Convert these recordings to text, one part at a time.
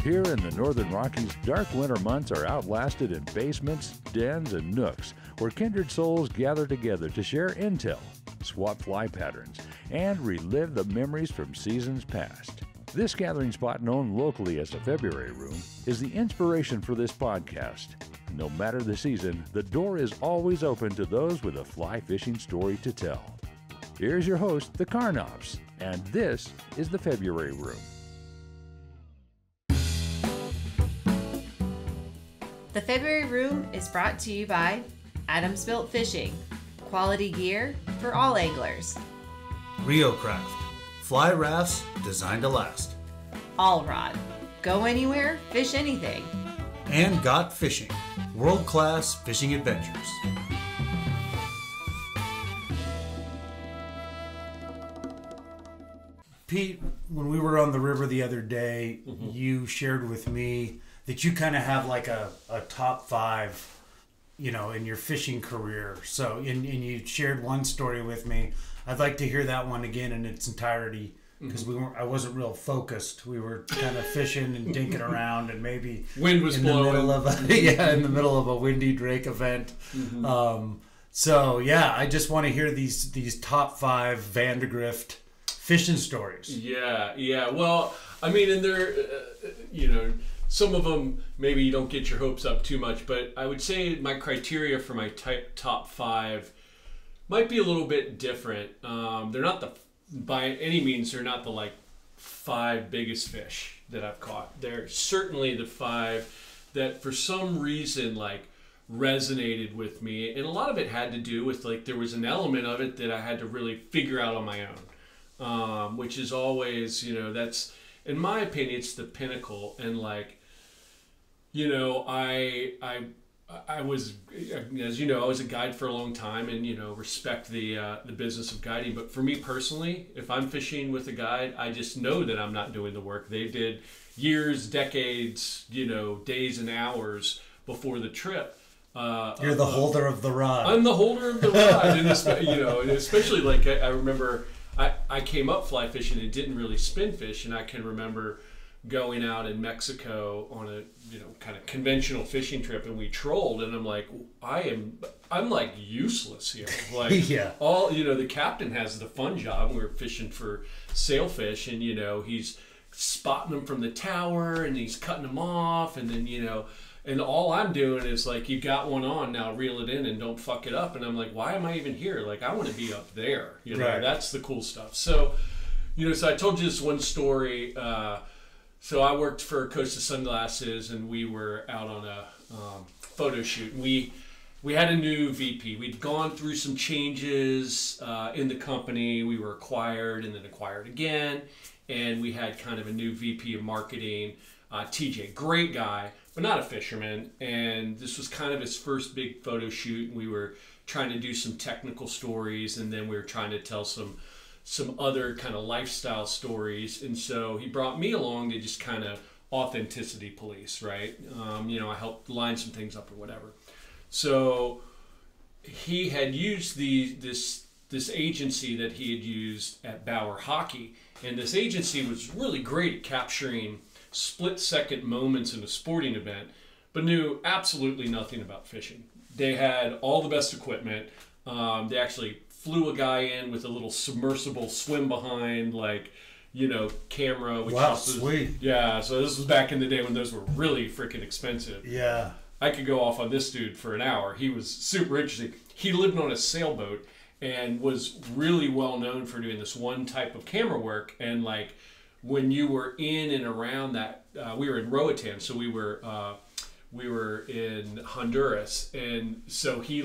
Here in the Northern Rockies, dark winter months are outlasted in basements, dens, and nooks where kindred souls gather together to share intel, swap fly patterns, and relive the memories from seasons past. This gathering spot, known locally as the February Room, is the inspiration for this podcast. No matter the season, the door is always open to those with a fly fishing story to tell. Here's your host, the Carnops, and this is the February Room. The February Room is brought to you by Adams Built Fishing, quality gear for all anglers. Rio Craft, fly rafts designed to last. All Rod, go anywhere, fish anything. And Got Fishing, world-class fishing adventures. Pete, when we were on the river the other day, you shared with me that you kind of have like a top five, in your fishing career. So, and you shared one story with me. I'd like to hear that one again in its entirety because I wasn't real focused. We were kind of fishing and dinking around, and maybe wind was blowing. In the middle of a windy Drake event. I just want to hear these top five Vandergrift fishing stories. Yeah. Well, I mean, and they're, some of them, maybe you don't get your hopes up too much, but I would say my criteria for my top five might be a little bit different. They're not by any means, they're not the five biggest fish that I've caught. They're certainly the five that for some reason resonated with me. And a lot of it had to do with there was an element of it that I had to really figure out on my own, which is always, that's, in my opinion, it's the pinnacle. And I was, as you know, I was a guide for a long time, and respect the business of guiding. But for me personally, if I'm fishing with a guide, I just know that I'm not doing the work they did years, decades, days and hours before the trip. You're the holder of the rod. I'm the holder of the rod, and especially I remember I came up fly fishing and didn't really spin fish, and I can remember going out in Mexico on a kind of conventional fishing trip, and we trolled, and I'm like, I'm useless here. Yeah. All the captain has the fun job. We were fishing for sailfish, and he's spotting them from the tower, and he's cutting them off, and then and all I'm doing is you got one on, now reel it in and don't fuck it up. And I'm like, why am I even here? I want to be up there. Right. That's the cool stuff. So, so I told you this one story. So I worked for Costa Sunglasses, and we were out on a photo shoot. We had a new VP. We'd gone through some changes in the company. We were acquired and then acquired again. And we had kind of a new VP of marketing, TJ, great guy, but not a fisherman. And this was kind of his first big photo shoot. We were trying to do some technical stories, and then we were trying to tell some other kind of lifestyle stories. And so he brought me along to just kind of authenticity police, right? I helped line some things up or whatever. So he had used this agency that he had used at Bauer Hockey. And this agency was really great at capturing split-second moments in a sporting event, but knew absolutely nothing about fishing. They had all the best equipment. They actually flew a guy in with a little submersible swim behind, camera. Which wow, was, sweet. Yeah, so this was back in the day when those were really freaking expensive. Yeah. I could go off on this dude for an hour. He was super interesting. He lived on a sailboat and was really well known for doing this one type of camera work. And when you were in and around that, we were in Roatan, so we were in Honduras, and so he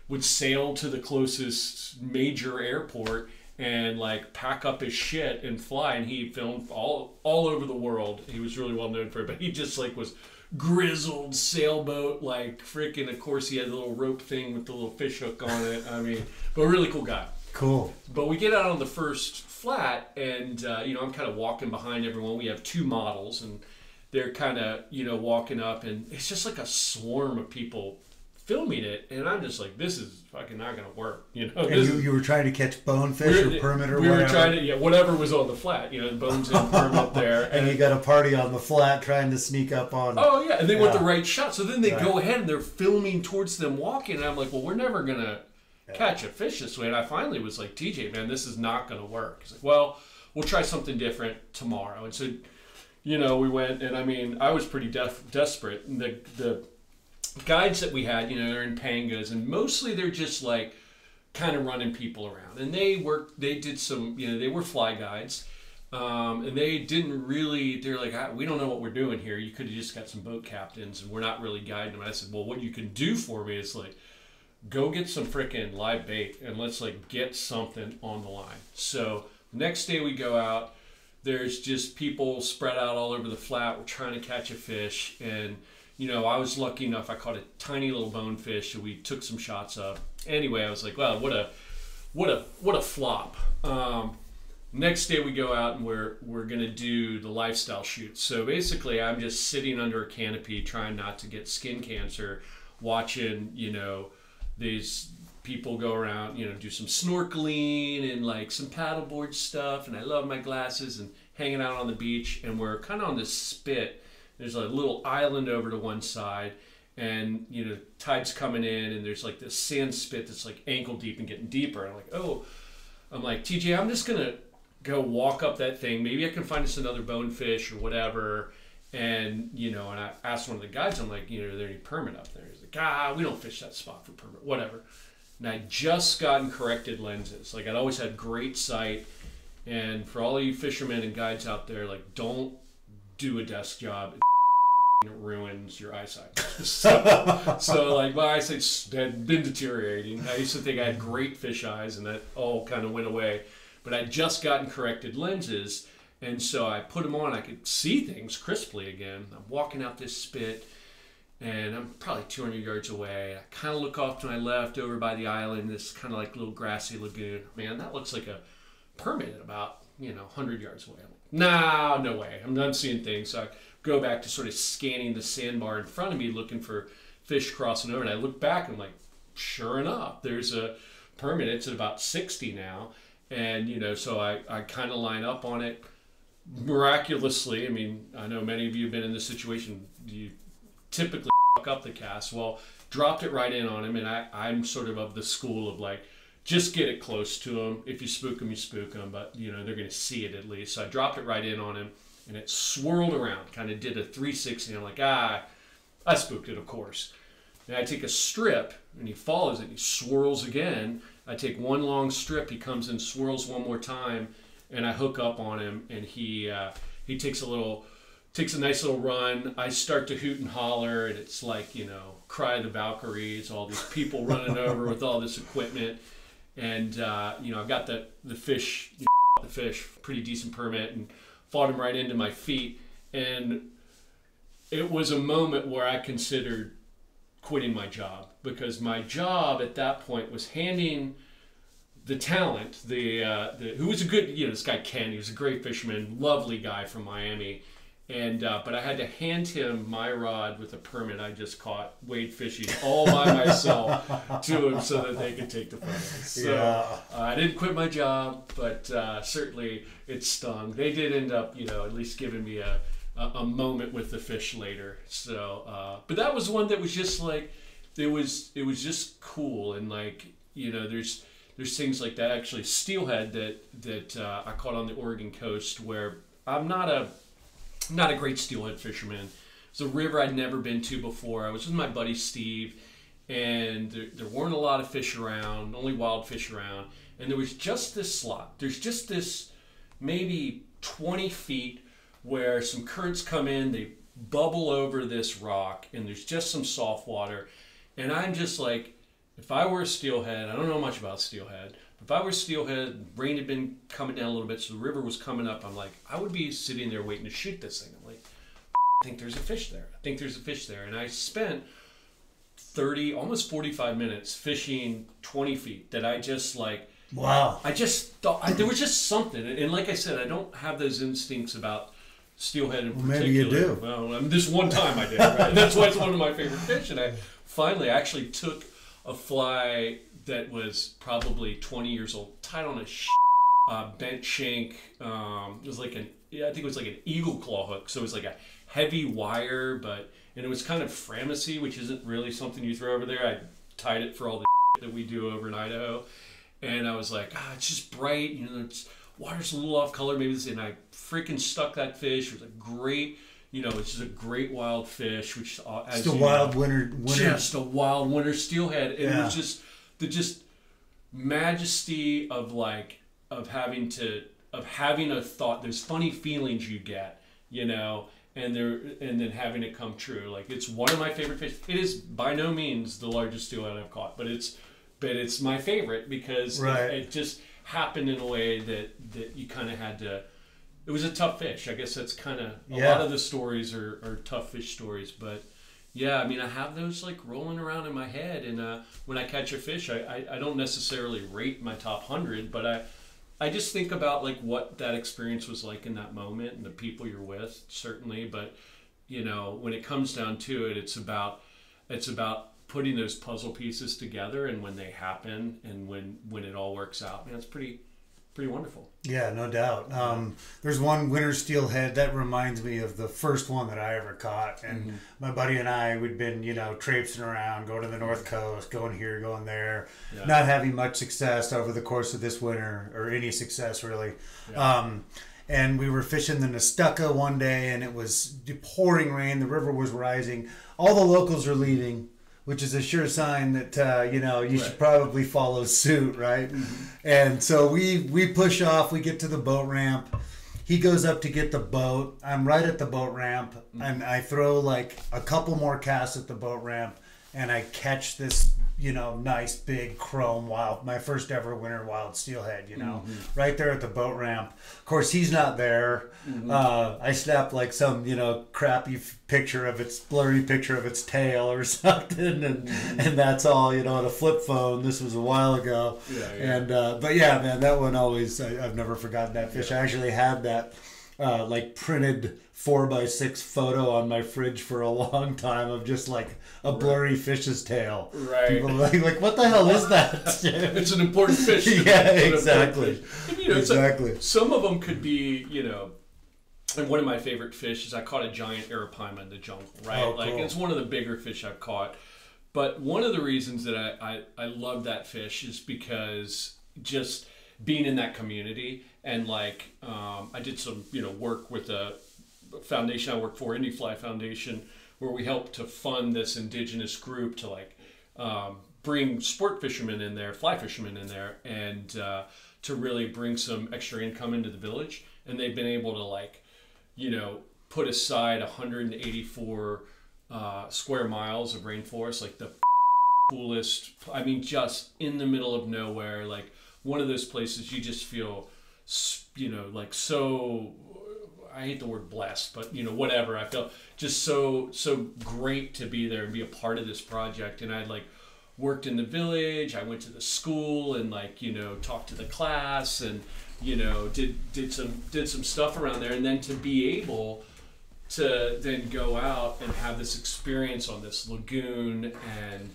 would sail to the closest major airport and pack up his shit and fly, and he filmed all over the world. He was really well known for it, but he just was grizzled sailboat, freaking, of course he had the little rope thing with the little fish hook on it. I mean, but a really cool guy. Cool. But we get out on the first flat, and I'm kind of walking behind everyone. We have two models, and they're kind of walking up, and it's just a swarm of people filming it, and I'm just like, this is fucking not gonna work, you know. And you were trying to catch bonefish or permit or whatever. We were trying to, whatever was on the flat, you know, the bones and permit there. And you got a party on the flat trying to sneak up on. Oh yeah, and they want the right shot. So then they go ahead and they're filming towards them walking, and I'm like, well, we're never gonna catch a fish this way. And I finally was like, TJ, man, this is not gonna work. He's like, well, we'll try something different tomorrow. And so, you know, we went, and I mean, I was pretty desperate. And the guides that we had, you know, they're in pangas, and mostly they're just like kind of running people around. And they did some, you know, they were fly guides, and they didn't really, they're like, we don't know what we're doing here. You could have just got some boat captains, and we're not really guiding them. And I said, well, what you can do for me is like, go get some frickin' live bait, and let's like get something on the line. So the next day we go out, there's just people spread out all over the flat. We're trying to catch a fish, and you know, I was lucky enough, I caught a tiny little bonefish that we took some shots of. Anyway, I was like, wow, what a flop. Next day we go out and we're gonna do the lifestyle shoot. So basically I'm just sitting under a canopy trying not to get skin cancer, watching, you know, these people go around, you know, do some snorkeling and like some paddleboard stuff, and I love my glasses, and hanging out on the beach, and we're kind of on this spit. There's a little island over to one side, and you know, tide's coming in, and there's like this sand spit that's like ankle deep and getting deeper. And I'm like, TJ, I'm just gonna go walk up that thing. Maybe I can find us another bonefish or whatever. And you know, and I asked one of the guys, I'm like, you know, are there any permit up there? He's like, we don't fish that spot for permit, whatever. And I'd just gotten corrected lenses. Like, I'd always had great sight. And for all of you fishermen and guides out there, like, don't do a desk job. It ruins your eyesight. So like, my eyesight had been deteriorating. I used to think I had great fish eyes, and that all kind of went away. But I'd just gotten corrected lenses, and so I put them on. I could see things crisply again. I'm walking out this spit, and I'm probably 200 yards away. I kind of look off to my left over by the island, this kind of like little grassy lagoon. Man, that looks like a permit about, you know, 100 yards away. I'm like, no way. I'm not seeing things. So I go back to sort of scanning the sandbar in front of me, looking for fish crossing over. And I look back, and I'm like, sure enough, there's a permit. It's at about 60 now. And, you know, so I kind of line up on it. Miraculously, I mean, I know many of you have been in this situation. You typically fuck up the cast. Well, dropped it right in on him, and I'm sort of the school of like, just get it close to him. If you spook him, you spook him, but you know, they're going to see it at least. So I dropped it right in on him, and it swirled around, kind of did a 360. I'm like, I spooked it, of course. And I take a strip, and he follows it, and he swirls again. I take one long strip, he comes in, swirls one more time, and I hook up on him, and he takes a nice little run. I start to hoot and holler, and it's like, you know, Cry of the Valkyries, all these people running over with all this equipment. And, you know, I've got the fish, pretty decent permit, and fought him right into my feet. And it was a moment where I considered quitting my job, because my job at that point was handing the talent, who was a good, you know, this guy Ken, he was a great fisherman, lovely guy from Miami. And but I had to hand him my rod with a permit I just caught wade fishing all by myself to him so that they could take the photos. So I didn't quit my job, but certainly it stung. They did end up, you know, at least giving me a moment with the fish later. So, but that was one that was just like, it was just cool. And like, you know, there's things like that. Actually, steelhead that I caught on the Oregon coast, where I'm not a great steelhead fisherman. It's a river I'd never been to before. I was with my buddy Steve, and there weren't a lot of fish around, only wild fish around. And there was just this slot. There's just this maybe 20 feet where some currents come in, they bubble over this rock, and there's just some soft water. And I'm just like, if I were a steelhead, I don't know much about steelhead, but if I were steelhead, rain had been coming down a little bit, so the river was coming up, I'm like, I would be sitting there waiting to shoot this thing. I'm like, I think there's a fish there. I think there's a fish there. And I spent 30, almost 45 minutes fishing 20 feet that I just like, wow. I just thought, there was just something. And like I said, I don't have those instincts about steelhead in particular. Maybe you do. Well, this one time I did. Right? That's why it's one of my favorite fish. And I finally actually took a fly that was probably 20 years old, tied on a bent shank. It was like I think it was like an eagle claw hook. So it was like a heavy wire, and it was kind of Framacy, which isn't really something you throw over there. I tied it for all the that we do over in Idaho. And I was like, it's just bright, it's water's a little off color, maybe this, and I freaking stuck that fish. It was a great, it's just a great wild fish, which as just a wild winter, just a wild winter steelhead. And it was just the majesty of having a thought. There's funny feelings you get, and then having it come true. Like, it's one of my favorite fish. It is by no means the largest steelhead I've caught, but it's my favorite because it just happened in a way that you kind of had to. It was a tough fish. I guess that's kind of a lot of the stories are tough fish stories. But yeah, I mean, I have those like rolling around in my head, and when I catch a fish, I don't necessarily rate my top 100, but I just think about like what that experience was like in that moment and the people you're with, certainly. But when it comes down to it, it's about putting those puzzle pieces together, and when they happen and when it all works out, man, it's pretty wonderful. Yeah, no doubt. There's one winter steelhead that reminds me of the first one that I ever caught, and my buddy and I, we'd been traipsing around, going to the North Coast, going here, going there, not having much success over the course of this winter, or any success really. And we were fishing the Nestucca one day, and it was pouring rain, the river was rising, all the locals are leaving, which is a sure sign that, you should probably follow suit, right? And so we push off, we get to the boat ramp. He goes up to get the boat. I'm right at the boat ramp, and I throw like a couple more casts at the boat ramp, and I catch this, nice big chrome my first ever winter wild steelhead, right there at the boat ramp. Of course, he's not there. I snapped like some, crappy blurry picture of its tail or something, and that's all, on a flip phone. This was a while ago. And, but yeah, man, that one always, I've never forgotten that fish. I actually had that, printed 4x6 photo on my fridge for a long time of just like a blurry fish's tail. Right. People are like, what the hell is that? It's an important fish. Yeah, exactly. And, exactly. Some of them could be, and one of my favorite fish is I caught a giant arapaima in the jungle, right? Oh, cool. It's one of the bigger fish I've caught. But one of the reasons that I love that fish is because just being in that community, and I did some work with a foundation I work for, Indie Fly Foundation, where we helped to fund this indigenous group to bring sport fishermen in there, fly fishermen in there, and to really bring some extra income into the village. And they've been able to put aside 184 square miles of rainforest, like the coolest, just in the middle of nowhere, like one of those places you just feel, so, I hate the word blessed, but whatever. I felt just so great to be there and be a part of this project. And I'd worked in the village. I went to the school and talked to the class and did some stuff around there. And then to be able to then go out and have this experience on this lagoon and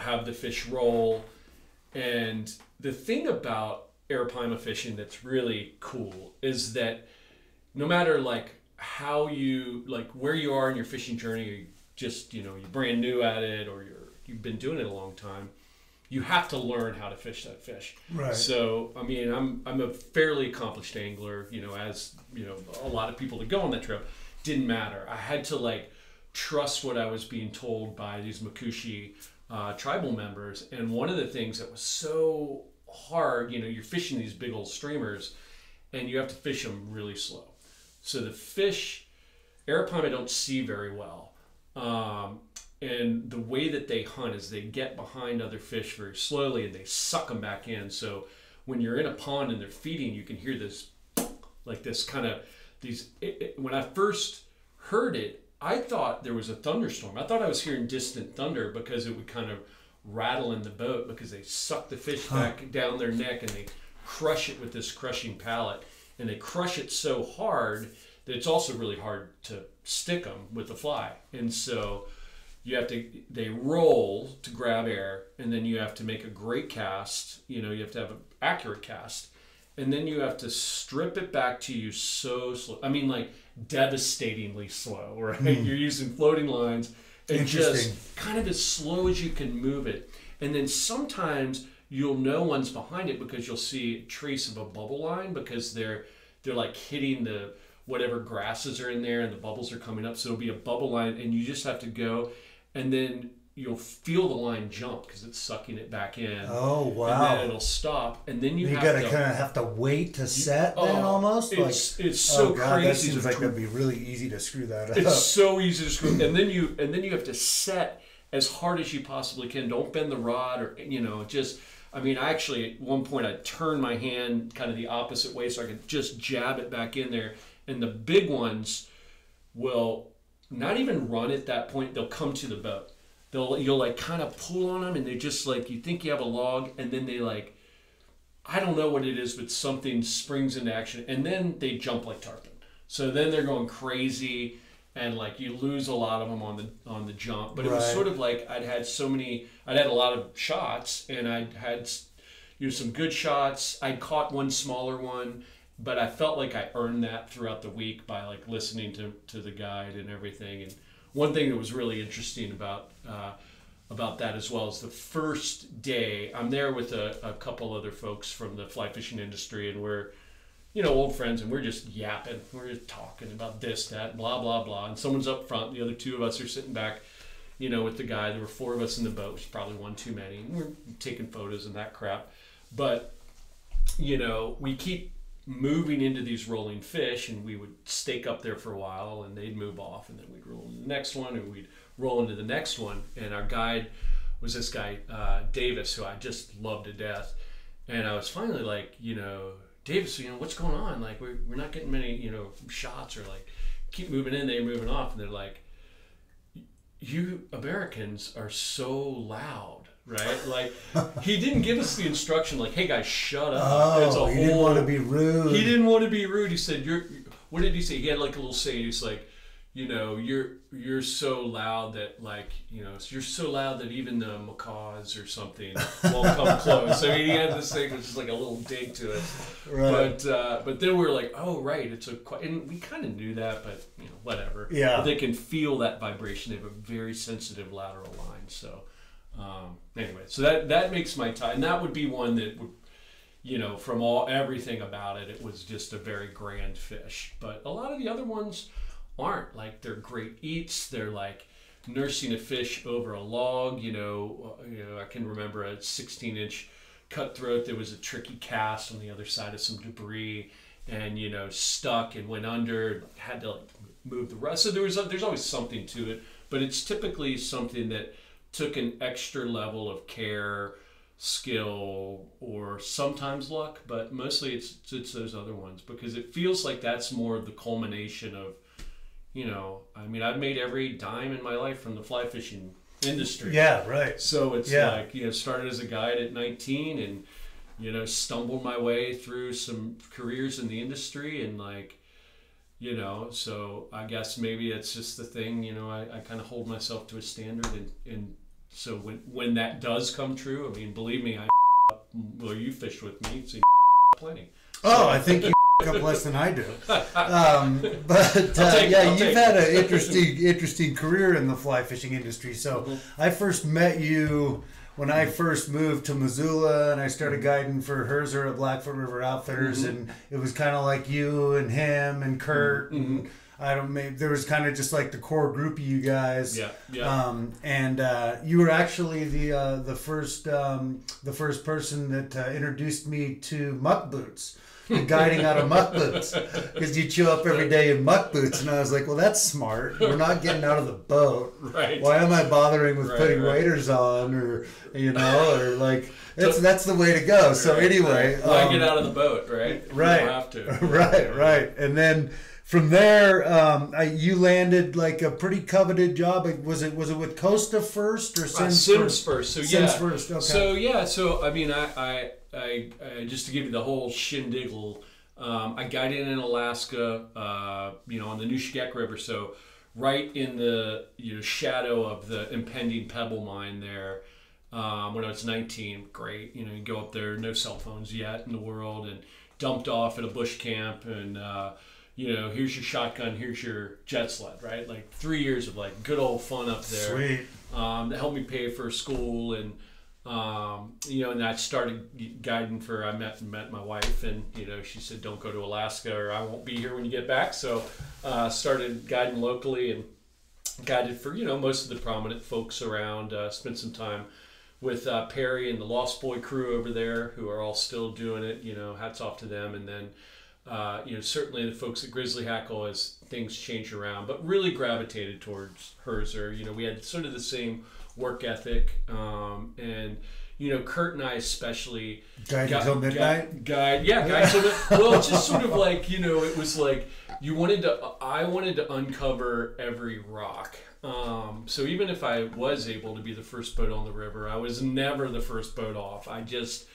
have the fish roll. And the thing about arapaima fishing that's really cool is that no matter how you where you are in your fishing journey, you just you're brand new at it, or you've been doing it a long time, you have to learn how to fish that fish. Right. So I'm a fairly accomplished angler, as a lot of people that go on that trip. Didn't matter. I had to trust what I was being told by these Makushi tribal members. And one of the things that was so hard, you're fishing these big old streamers and you have to fish them really slow. So the fish, arapaima don't see very well. And the way that they hunt is they get behind other fish very slowly and they suck them back in. So when you're in a pond and they're feeding, you can hear this, when I first heard it, I thought there was a thunderstorm. I thought I was hearing distant thunder because it would kind of rattle in the boat because they suck the fish back down their neck and they crush it with this crushing palate. And they crush it so hard it's also really hard to stick them with the fly. And so they roll to grab air, and then you have to make a great cast. You have to have an accurate cast. And then you have to strip it back to you so slow. I mean, like devastatingly slow, right? You're using floating lines and just kind of as slow as you can move it. And then sometimes you'll know one's behind it because you'll see a trace of a bubble line because they're like hitting the whatever grasses are in there and the bubbles are coming up. So it'll be a bubble line, and you just have to go, and then you'll feel the line jump because it's sucking it back in. Oh, wow. And then it'll stop, and then you gotta kind of have to wait to set then almost? It's so crazy. That seems like that'd be really easy to screw that up. It's so easy to screw. And then you have to set as hard as you possibly can. Don't bend the rod or, I actually, at one point, I turned my hand kind of the opposite way so I could just jab it back in there. And the big ones will not even run at that point. They'll come to the boat. You'll like kind of pull on them, and they just like, you think you have a log, and then they like, I don't know what it is, but something springs into action, and then they jump like tarpon. So then they're going crazy, and like you lose a lot of them on the jump. But it was sort of like I'd had a lot of shots, and I'd had some good shots. I caught one smaller one, but I felt like I earned that throughout the week by like listening to the guide and everything. And one thing that was really interesting about that as well is the first day I'm there with a couple other folks from the fly fishing industry, and we're old friends, and we're just yapping. We're just talking about this, that, blah, blah, blah. And someone's up front. The other two of us are sitting back, with the guy. There were 4 of us in the boat, which is probably one too many. And we're taking photos and that crap. But, we keep moving into these rolling fish, and we would stake up there for a while, and they'd move off, and then we'd roll into the next one, or we'd roll into the next one. And our guide was this guy, Davis, who I just loved to death. And I was finally like, Davis, what's going on? Like, we're not getting many, shots, or like, keep moving in, they're moving off. And they're like, you Americans are so loud, right? Like, he didn't give us the instruction, like, hey guys, shut up. Oh, he didn't want to be rude. He didn't want to be rude. He said, what did he say? He had like a little saying. He's like, you're so loud that like, you're so loud that even the macaws or something won't come close. I mean, he had this thing which is like a little dig to it. Right. But then we were like, oh right, and we kind of knew that, but whatever. Yeah. But they can feel that vibration. They have a very sensitive lateral line. So anyway, so that makes my time, and that would be one that would, from everything about it, it was just a very grand fish. But a lot of the other ones aren't. Like, they're great eats. They're like nursing a fish over a log. I can remember a 16-inch cutthroat. There was a tricky cast on the other side of some debris, and stuck and went under. Had to like move the rest. So there's always something to it, but it's typically something that took an extra level of care, skill, or sometimes luck. But mostly it's those other ones, because it feels like that's more of the culmination of. I've made every dime in my life from the fly fishing industry. Yeah, right. So it's like, started as a guide at 19 and, stumbled my way through some careers in the industry, and like, so I guess maybe it's just the thing, I kind of hold myself to a standard, and so when that does come true, believe me, you fished with me, so you plenty. Oh, I think you up less than I do. You've had an interesting career in the fly fishing industry. So I first met you when I first moved to Missoula, and I started guiding for Herzer at Blackfoot River Outfitters, and it was kind of like you and him and Kurt, and there was kind of just like the core group of you guys. And you were actually the first person that introduced me to muck boots. Guiding out of muck boots, because you show up every day in muck boots, and I was like, well, that's smart. We're not getting out of the boat. Right. Why am I bothering with putting waders on, or or like that's the way to go. So anyway, why get out of the boat, right? Right. You don't have to. Right. And then from there, you landed like a pretty coveted job. Was it with Costa first or Sims first? So Sims first. Okay. So I just to give you the whole shindiggle, I guided in Alaska, on the Nushagak River, so right in the shadow of the impending pebble mine there. When I was 19, great. You go up there, no cell phones yet in the world, and dumped off at a bush camp, and here's your shotgun, here's your jet sled, right? Like 3 years of like good old fun up there. Sweet. That helped me pay for school, and and I started guiding I met my wife, and she said, don't go to Alaska or I won't be here when you get back. So started guiding locally and guided for most of the prominent folks around. Spent some time with Perry and the Lost Boy crew over there, who are all still doing it. Hats off to them. And then certainly the folks at Grizzly Hackle as things change around, but really gravitated towards Herzer. We had sort of the same work ethic, and Kurt and I especially guide until midnight. Guide till midnight. Well, it's just sort of like it was like I wanted to uncover every rock. So even if I was able to be the first boat on the river, I was never the first boat off. I just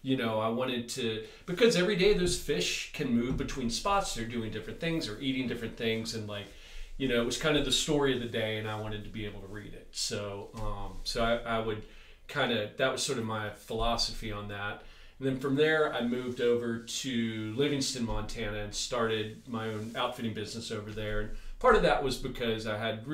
I wanted to, because every day those fish can move between spots. They're doing different things or eating different things, and it was kind of the story of the day, and I wanted to be able to read it. So, I would that was sort of my philosophy on that. And then from there, I moved over to Livingston, Montana, and started my own outfitting business over there. And part of that was because I had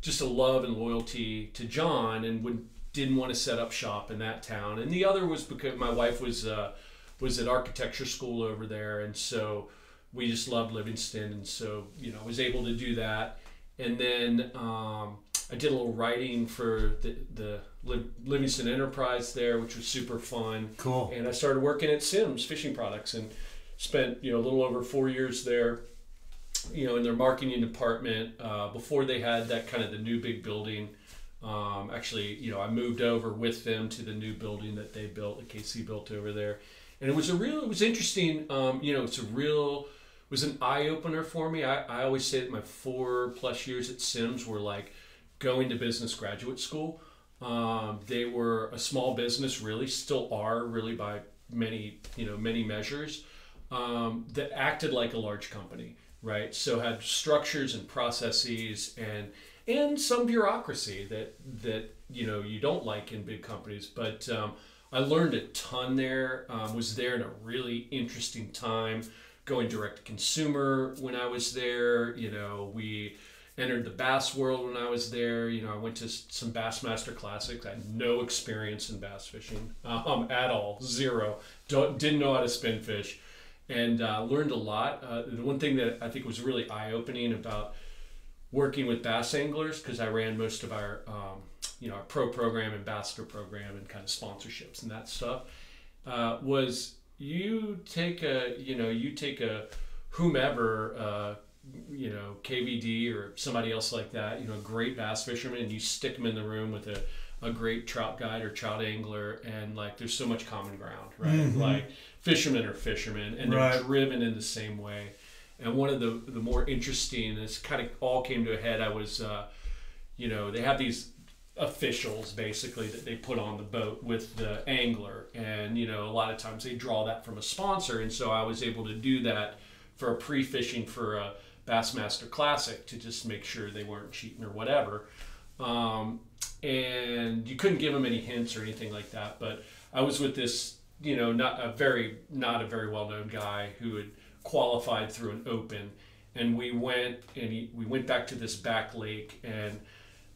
just a love and loyalty to John, and didn't want to set up shop in that town. And the other was because my wife was at architecture school over there, and so we just loved Livingston, and so I was able to do that. And then I did a little writing for the Livingston Enterprise there, which was super fun. Cool. And I started working at Simms Fishing Products, and spent a little over 4 years there, in their marketing department, before they had that kind of the new big building. I moved over with them to the new building that they built, that KC built over there, and it was interesting. It was an eye opener for me. I always say that my 4+ years at Simms were like going to business graduate school. They were a small business, really, still are, really by many measures, that acted like a large company, right? So had structures and processes and some bureaucracy that you don't like in big companies. But I learned a ton there. Was there in a really interesting time, going direct to consumer when I was there. We entered the bass world when I was there. I went to some Bassmaster Classics. I had no experience in bass fishing at all, zero. Didn't know how to spin fish, and learned a lot. The one thing that I think was really eye-opening about working with bass anglers, because I ran most of our our pro program, ambassador program, and kind of sponsorships and that stuff, was you take a whomever, KVD or somebody else like that, a great bass fisherman, and you stick them in the room with a great trout guide or trout angler, and like there's so much common ground, right? Mm-hmm. Like fishermen are fishermen, and they're driven in the same way. And one of the more interesting, this kind of all came to a head. I was, they have these officials basically that they put on the boat with the angler, and a lot of times they draw that from a sponsor, and so I was able to do that for a pre-fishing for a Bassmaster Classic to just make sure they weren't cheating or whatever. And you couldn't give them any hints or anything like that, but I was with this, not a very well-known guy who had qualified through an open, and we went back to this back lake, and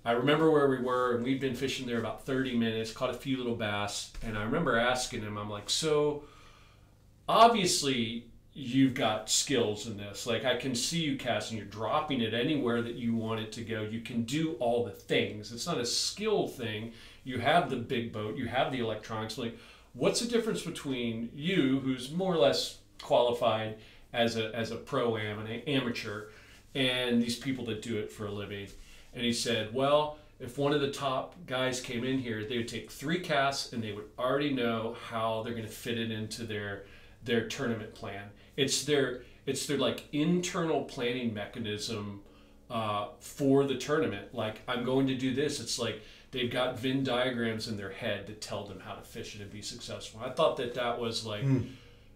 I remember where we were, and we'd been fishing there about 30 minutes, caught a few little bass, and I remember asking him, I'm like, so obviously you've got skills in this. Like, I can see you casting, you're dropping it anywhere that you want it to go. You can do all the things. It's not a skill thing. You have the big boat, you have the electronics. Like, what's the difference between you, who's more or less qualified as a pro-am, an amateur, and these people that do it for a living? And he said, well, if one of the top guys came in here, they would take 3 casts and they would already know how they're going to fit it into their tournament plan. It's their like internal planning mechanism for the tournament. Like, I'm going to do this. It's like they've got Venn diagrams in their head that tell them how to fish it and be successful. I thought that was like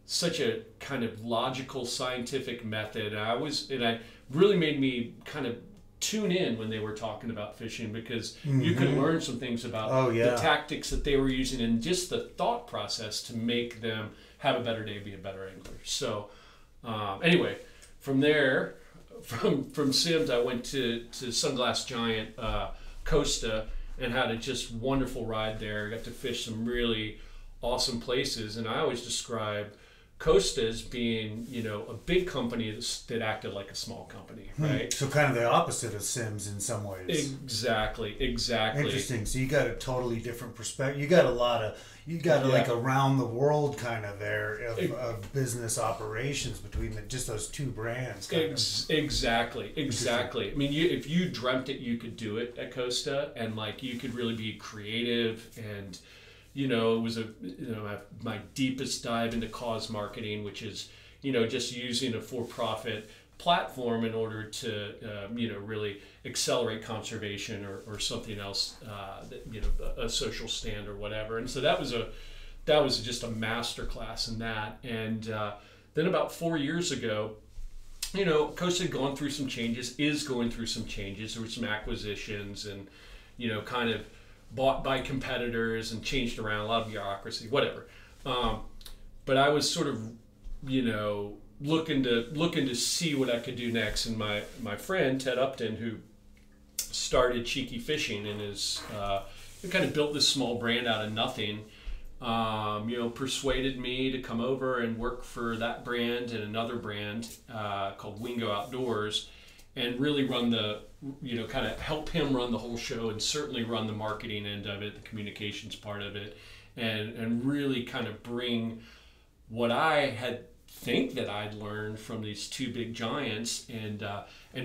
such a kind of logical, scientific method. And I really made me kind of tune in when they were talking about fishing, because you could learn some things about the tactics that they were using and just the thought process to make them have a better day, be a better angler. So anyway, from there, from Sims, I went to Sunglass Giant Costa and had a just wonderful ride there. Got to fish some really awesome places, and I always describe Costa as being, you know, a big company that acted like a small company, right? So kind of the opposite of Sims in some ways. Exactly. Interesting. So you got a totally different perspective. You got like around the world kind of there of business operations between just those two brands. Exactly. I mean, if you dreamt it, you could do it at Costa, and like you could really be creative. And you know, it was my deepest dive into cause marketing, which is, you know, just using a for-profit platform in order to, you know, really accelerate conservation or something else, that, you know, a social stand or whatever. And so that was just a masterclass in that. And then about 4 years ago, you know, Costa had gone through some changes, is going through some changes. There were some acquisitions and, you know, kind of bought by competitors and changed around, a lot of bureaucracy, whatever. But I was sort of, you know, looking to see what I could do next. And my friend Ted Upton, who started Cheeky Fishing and is kind of built this small brand out of nothing, you know, persuaded me to come over and work for that brand and another brand called Wingo Outdoors, and really run the, you know, kind of help him run the whole show, and certainly run the marketing end of it, the communications part of it, and really kind of bring what I had think that I'd learned from these two big giants and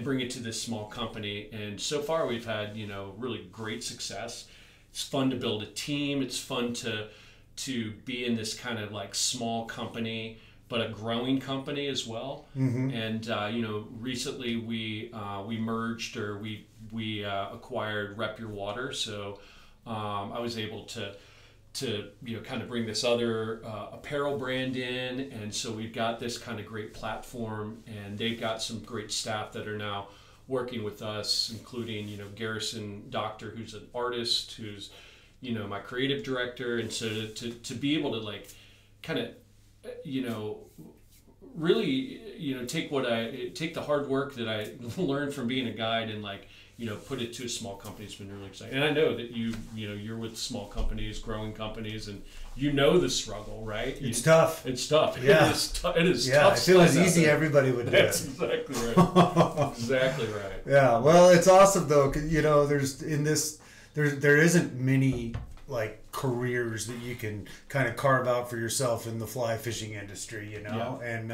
bring it to this small company. And so far we've had, you know, really great success. It's fun to build a team. It's fun to be in this kind of like small company, but a growing company as well. And you know, recently we merged, or we acquired Rep Your Water. So I was able to you know, kind of bring this other apparel brand in, and so we've got this kind of great platform, and they've got some great staff that are now working with us, including, you know, Garrison Doctor, who's an artist, who's, you know, my creative director. And so to be able to like kind of, you know, really, you know, take the hard work that I learned from being a guide and like, you know, put it to a small company has been really exciting. And I know that you know, you're with small companies, growing companies, and you know the struggle, right? It's tough. It's tough. Yeah. It is yeah, tough. if it was easy, everybody would do it. That's exactly right. Exactly right. Yeah, well, it's awesome though, 'cause, you know, there isn't many like careers that you can kind of carve out for yourself in the fly fishing industry, you know, and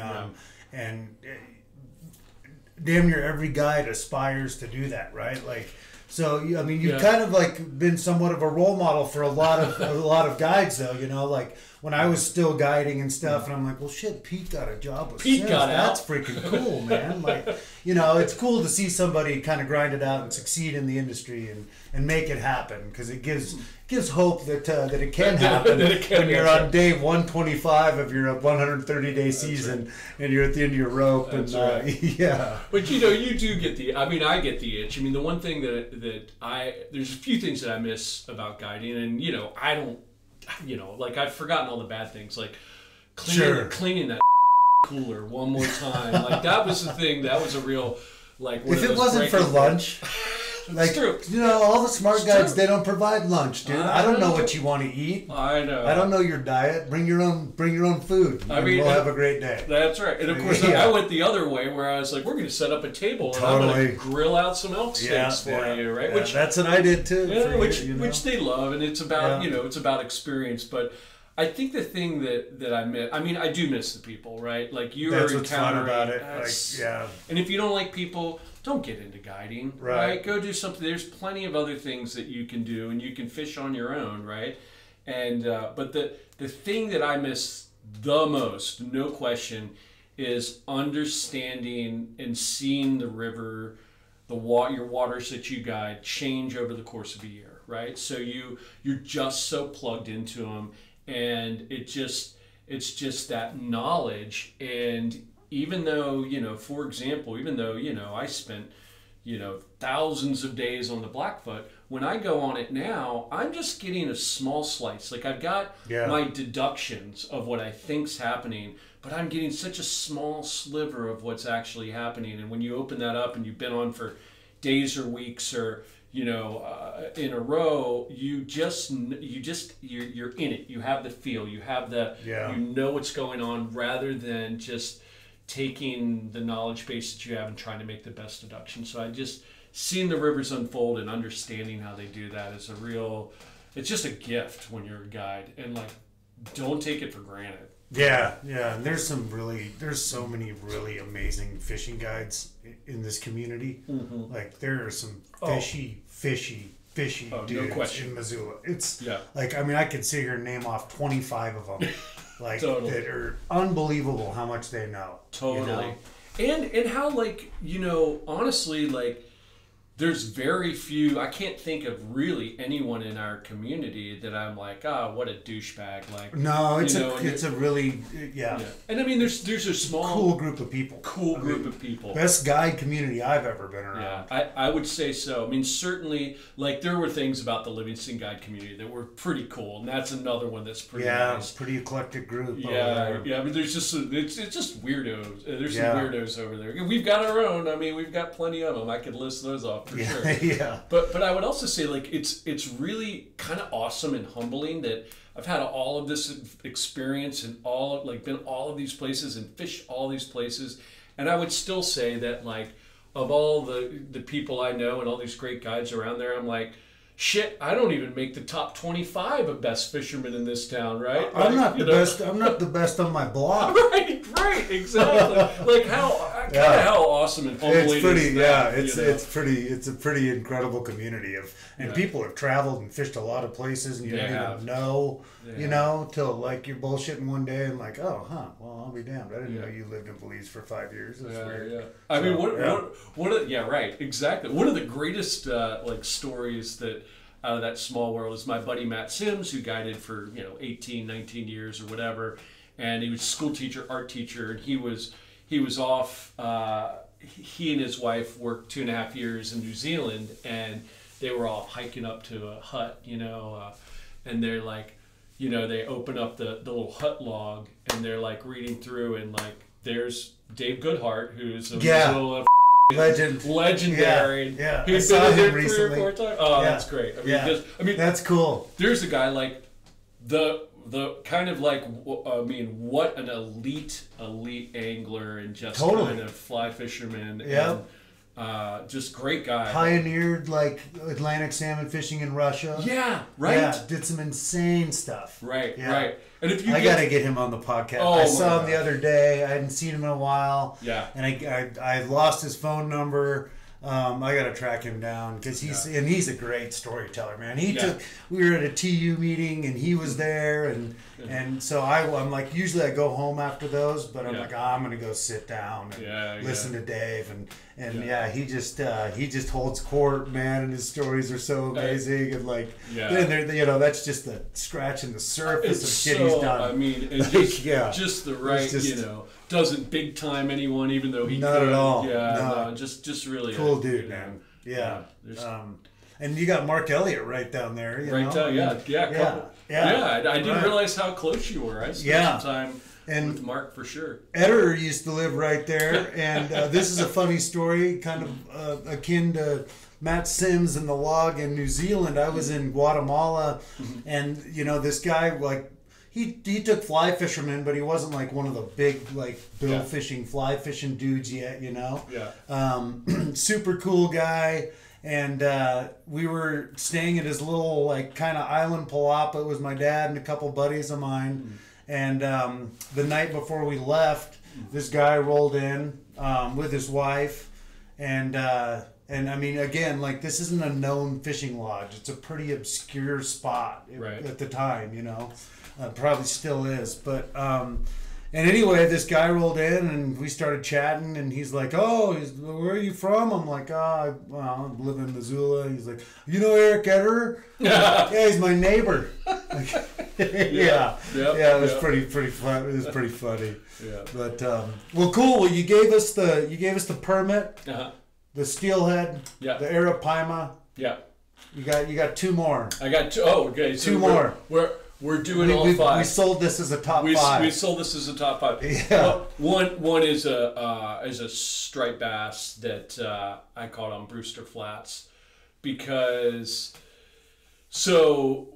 damn near every guide aspires to do that, right? Like, so I mean, you've kind of like been somewhat of a role model for a lot of guides, though, you know, like when I was still guiding and stuff, and I'm like, well, shit, Pete got a job with Sims. That's freaking cool, man. Like, you know, it's cool to see somebody kind of grind it out and succeed in the industry and make it happen, because it gives hope that it can happen when you're on day 125 of your 130-day season, and you're at the end of your rope. That's and yeah. But you know, you do get I get the itch. I mean, the one thing there's a few things that I miss about guiding, and you know, I don't, you know, like I've forgotten all the bad things, like cleaning that cooler one more time. Like that was the thing. That was a real, like, if it wasn't for lunch. Like, true. You know, all the smart guides, they don't provide lunch, dude. I don't know what you want to eat. I know. I don't know your diet. Bring your own food. I mean, we'll have a great day. That's right. And of course, I went the other way, where I was like, we're going to set up a table and I'm going to grill out some elk steaks for you, right? Yeah, that's what I did too. Yeah, which they love, and it's about you know, it's about experience. But I think the thing that I miss, I mean, I do miss the people, right? Like you are encountering about it. Like, and if you don't like people, don't get into guiding, right? Go do something. There's plenty of other things that you can do, and you can fish on your own, right? And but the thing that I miss the most, no question, is understanding and seeing the river, your waters that you guide change over the course of a year, right? So you're just so plugged into them, and it's just that knowledge. And even though, for example, I spent, thousands of days on the Blackfoot, when I go on it now, I'm just getting a small slice. Like I've got my deductions of what I think's happening, but I'm getting such a small sliver of what's actually happening. And when you open that up and you've been on for days or weeks or in a row, you're in it. You have the feel. You have you know what's going on, rather than just taking the knowledge base that you have and trying to make the best deduction. So I just seeing the rivers unfold and understanding how they do that is it's just a gift when you're a guide, and like, don't take it for granted. Yeah. And there's so many really amazing fishing guides in this community. Mm-hmm. Like there are some fishy dudes in Missoula. It's like, I mean, I could sit here and name off 25 of them. Like that are unbelievable how much they know. Totally. And how, like, honestly, like, there's very few, I can't think of really anyone in our community that I'm like, what a douchebag. Like, no, it's a really, And I mean, there's a small, cool group of people. Best guide community I've ever been around. Yeah, I would say so. I mean, certainly, like, there were things about the Livingston guide community that were pretty cool, and that's another one that's pretty nice. Pretty eclectic group. Yeah. I mean, there's just it's just weirdos. There's some weirdos over there. We've got our own. I mean, we've got plenty of them. I could list those off. For sure. Yeah. But I would also say, like, it's really kind of awesome and humbling that I've had all of this experience and been all of these places and fished all these places, and I would still say that, like, of all the people I know and all these great guides around there, I'm like, shit, I don't even make the top 25 of best fishermen in this town, right? I'm not the best. I'm not the best on my block. Right, exactly. Like how awesome and humbling. It's pretty, is that, it's a pretty incredible community and people have traveled and fished a lot of places, and you don't even know, till like you're bullshitting one day and like, well, I'll be damned. I didn't know you lived in Belize for 5 years. That's weird. Yeah. I mean, right, exactly. One of the greatest like stories that out of that small world is my buddy Matt Sims, who guided for 18, 19 years or whatever, and he was a school teacher, art teacher, and he was off. He and his wife worked 2.5 years in New Zealand, and they were all hiking up to a hut, and they're like, they open up the little hut log, and they're like reading through, and like there's Dave Goodhart, who's a Missoula legendary. Yeah. He's been in there 3 or 4 times. Oh, that's great. I mean, that's cool. There's a guy like the kind of like, what an elite angler and just kind of fly fisherman. Yeah. And just great guy. Pioneered like Atlantic salmon fishing in Russia. Yeah, right. Yeah, did some insane stuff. Right. And if I gotta get him on the podcast. I saw him the other day. I hadn't seen him in a while. Yeah. And I lost his phone number. I gotta track him down because he's a great storyteller, man. We were at a TU meeting and he was there, and so I'm like, usually I go home after those, but I'm like, I'm gonna go sit down and listen to Dave, and he just holds court, man, and his stories are so amazing, and like that's just the scratching the surface of shit he's done. I mean, and just the right, doesn't big time anyone, even though he not could. At all. No, just really cool dude, man. Yeah. And you got Mark Elliott right down there. I didn't realize how close you were. I spent some time with Mark for sure. Eder used to live right there, and this is a funny story, kind of akin to Matt Sims and the log in New Zealand. I was in Guatemala, and this guy, like, he took fly fishermen, but he wasn't like one of the big like bill fishing, fly fishing dudes yet, super cool guy. And we were staying at his little like kind of island Palapa. It was my dad and a couple buddies of mine. And the night before we left, this guy rolled in with his wife, and I mean, again, like, this isn't a known fishing lodge. It's a pretty obscure spot at the time, probably still is. But and anyway, this guy rolled in and we started chatting, and he's like, where are you from? I'm like, I live in Missoula. He's like, Eric Eder? Yeah, he's my neighbor. Yeah, it was pretty fun. It was pretty funny. Yeah. But well, cool. Well, you gave us the permit, the steelhead, the arapaima. Yeah. You got two more. I got two. Oh, okay. So two more. We're doing all five. We sold this as a top five. We sold this as a top five. Yeah. Well, one is a striped bass that I caught on Brewster Flats because so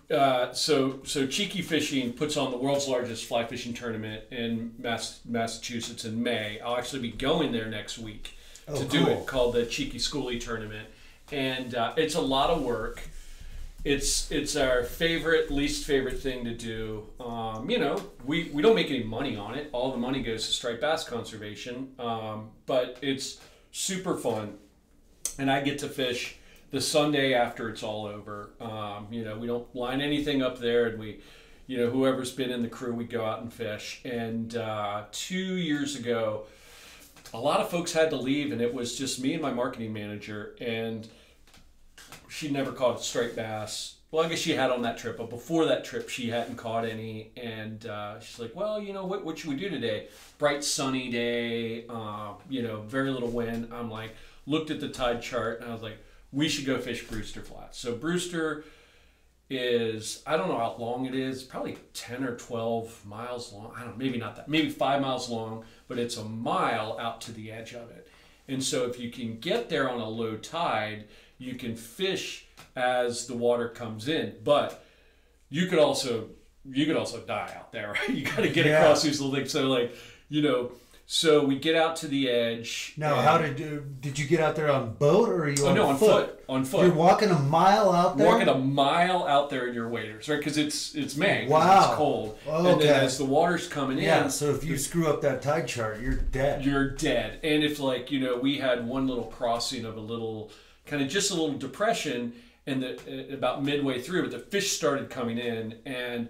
Cheeky Fishing puts on the world's largest fly fishing tournament in Massachusetts in May. I'll actually be going there next week to do it, called the Cheeky Schoolie Tournament, and it's a lot of work. It's our least favorite thing to do. We don't make any money on it. All the money goes to striped bass conservation, but it's super fun, and I get to fish the Sunday after it's all over. We don't line anything up there, and we, whoever's been in the crew, we go out and fish. And 2 years ago, a lot of folks had to leave, and it was just me and my marketing manager, and she never caught a striped bass. Well, I guess she had on that trip, but before that trip, she hadn't caught any. And she's like, well, what should we do today? Bright, sunny day, very little wind. I'm like, looked at the tide chart, and I was like, we should go fish Brewster Flats. So Brewster is, I don't know how long it is, probably 10 or 12 miles long. I don't know, maybe not that, maybe 5 miles long, but it's a mile out to the edge of it. And so if you can get there on a low tide, you can fish as the water comes in, but you could also die out there, right? You got to get across these little things. So so we get out to the edge. Now, how did you get out there on boat, or are you on foot? On foot. You're walking a mile out there? Walking a mile out there in your waders, right? Because it's May. Wow. It's cold. Oh, and then as the water's coming in. Yeah, so if you screw up that tide chart, you're dead. You're dead. And if, we had one little crossing of a little, kind of just a little depression, and about midway through, but the fish started coming in, and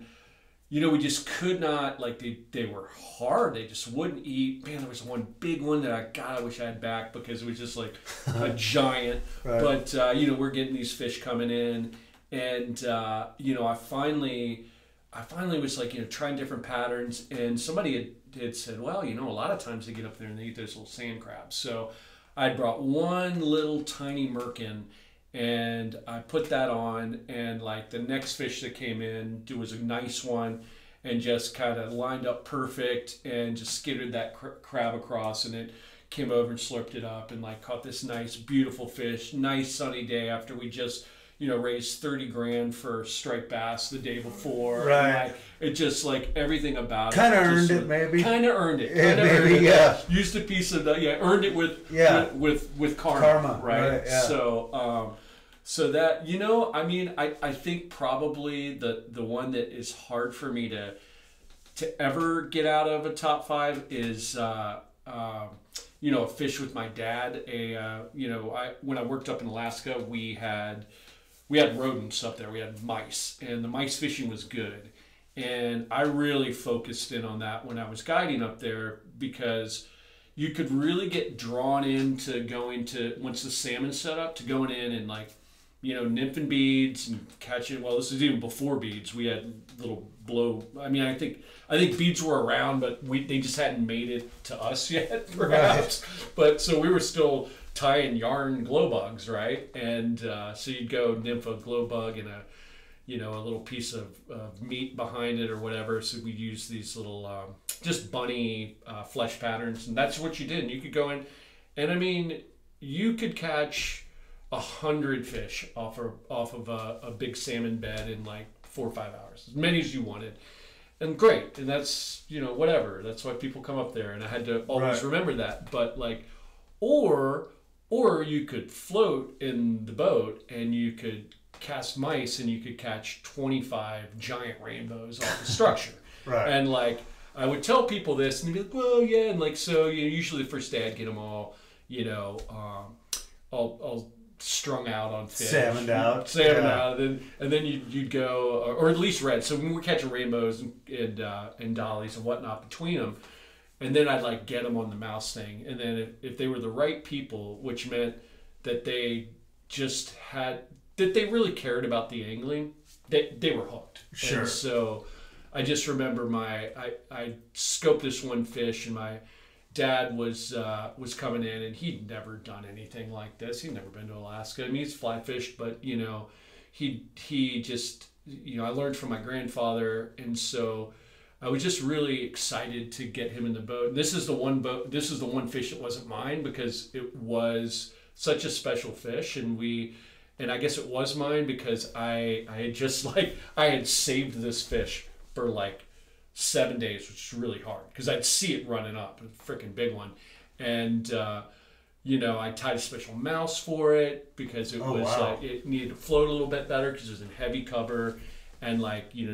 we just could not, they were hard. They just wouldn't eat. Man, there was one big one that I wish I had back, because it was just like a giant. Right. But, we're getting these fish coming in, and, I finally was trying different patterns, and somebody had said, well, a lot of times they get up there and they eat those little sand crabs. So I brought one little tiny merkin, and I put that on, and the next fish that came in was a nice one, and just kind of lined up perfect, and just skittered that crab across, and it came over and slurped it up, and caught this nice beautiful fish. Nice sunny day after we just raised 30 grand for striped bass the day before. Right. And it just everything about kind of earned it, maybe. Kind of earned it. Yeah, maybe. Yeah. Used a piece of that. Yeah, earned it with karma. Right. Yeah. So that, I think probably the one that is hard for me to ever get out of a top five is, a fish with my dad. When I worked up in Alaska, we had rodents up there. We had mice, and the mice fishing was good. And I really focused in on that when I was guiding up there, because you could really get drawn into going to, once the salmon's set up, to going in and nymphing beads and catching. Well, this is even before beads. We had little blow. I mean, I think beads were around, but they just hadn't made it to us yet, perhaps. Right. But so we were still tying yarn glow bugs, right? And so you'd go nymph a glow bug and a little piece of meat behind it or whatever. So we'd use these little just bunny flesh patterns, and that's what you did. And you could go in, and you could catch 100 fish off of a big salmon bed in 4 or 5 hours, as many as you wanted. And great, and that's whatever. That's why people come up there, and I had to always remember that. But or you could float in the boat, and you could cast mice, and you could catch 25 giant rainbows off the structure. Right. And I would tell people this, and they'd be like, well, yeah, and so usually the first day I'd get them all, all strung out on fish, salmoned out, and then you'd go, or at least red. So when we're catching rainbows and dollies and whatnot between them, and then I'd get them on the mouse thing. And then if they were the right people, which meant that they just that they really cared about the angling, they were hooked. Sure. And so I just remember I scoped this one fish, and my dad was coming in, and he'd never done anything like this. He'd never been to Alaska. I mean, he's fly fished, but he just, I learned from my grandfather, and so I was just really excited to get him in the boat. And this is the one fish that wasn't mine, because it was such a special fish, and I guess it was mine because I had saved this fish for like 7 days, which is really hard because I'd see it running up, a freaking big one, and I tied a special mouse for it because it it needed to float a little bit better because it was in heavy cover, and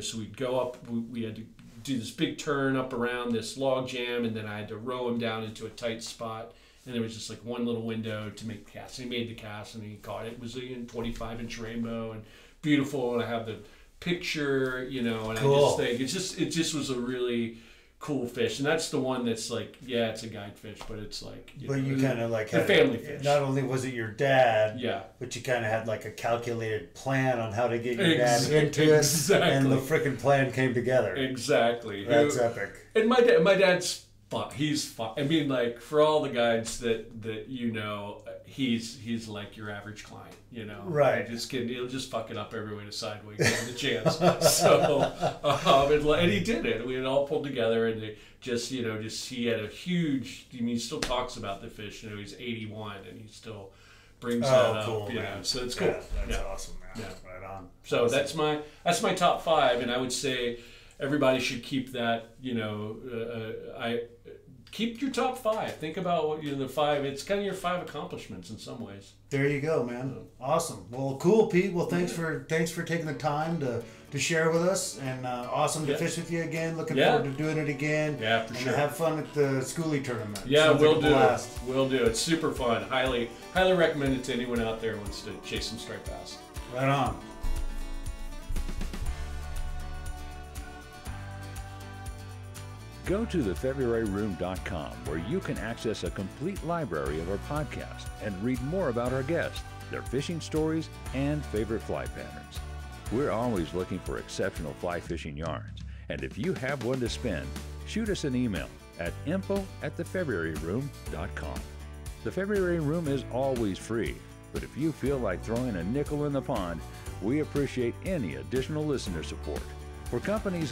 so we'd go up, we had to do this big turn up around this log jam, and then I had to row him down into a tight spot, and there was just like one little window to make the cast, and he made the cast, and he caught it. It was a 25-inch rainbow and beautiful, and I have the picture, and cool. I just think it just was a really cool fish, and that's the one that's like, yeah, it's a guide fish, but it's like, you kind of like a family fish. Not only was it your dad, yeah, but you kind of had like a calculated plan on how to get your dad into it, and the freaking plan came together. Exactly. That's epic. And my dad's fun. He's fun. I mean, like, for all the guides that he's like your average client, Right. Just kidding. He'll just fuck it up every way to sideways given the chance. So, and he did it. We had all pulled together, and they just he had a huge. I mean, he still talks about the fish. He's 81, and he still brings that cool, up. Man. So it's cool. Yeah, that's awesome, man. Yeah. Right on. So awesome. that's my top 5, and I would say everybody should keep that. Keep your top 5. Think about what the 5. It's kind of your 5 accomplishments in some ways. There you go, man. Awesome. Well, cool, Pete. Well, thanks for taking the time to share with us, and awesome to fish with you again. Looking forward to doing it again. Yeah, for sure. And have fun at the schoolie tournament. Yeah, we'll do it. We'll do it. It's super fun. Highly recommend it to anyone out there who wants to chase some striped bass. Right on. Go to thefebruaryroom.com, where you can access a complete library of our podcast and read more about our guests, their fishing stories, and favorite fly patterns. We're always looking for exceptional fly fishing yarns, and if you have one to spend, shoot us an email at info@thefebruaryroom.com. The February Room is always free, but if you feel like throwing a nickel in the pond, we appreciate any additional listener support. For companies